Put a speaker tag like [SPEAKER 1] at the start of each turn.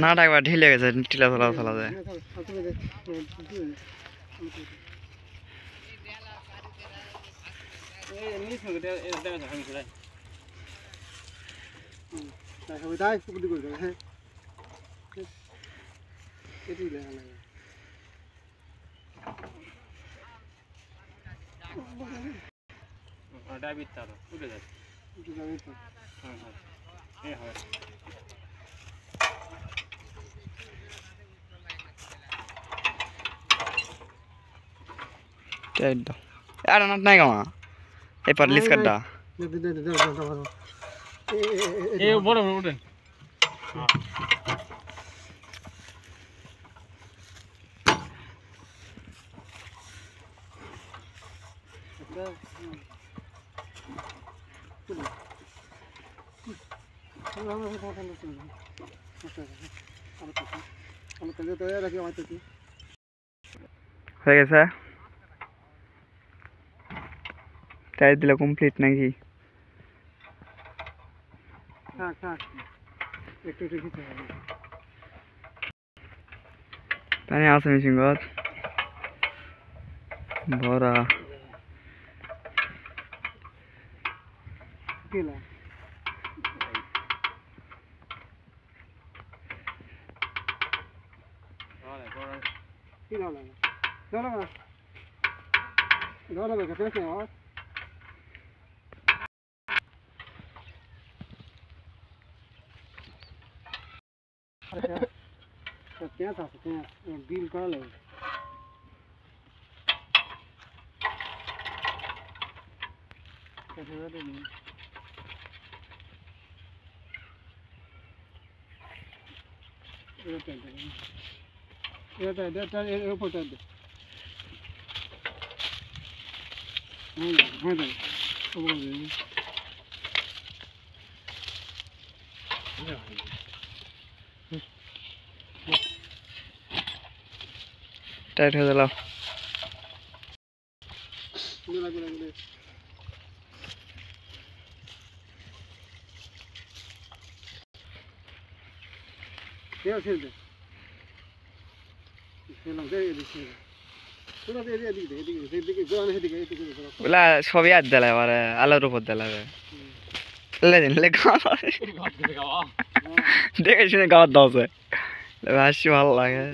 [SPEAKER 1] না একবার ঢিলে গেছে টিলা চলা চলা যায় ada nak naik kah? Perlis kada.
[SPEAKER 2] Boleh boleh.
[SPEAKER 1] হয়ে গেছে টাইট দিলে কমপ্লিট নাকি পানি আছে মেশিন ঘর ভরা
[SPEAKER 2] बिल कर ले
[SPEAKER 1] টাইট হয়ে গেল সবই আর দিলে এবারে আলোর উপর দিলে দেখে শুনে গাওয়ার দাও হাসি ভালো লাগে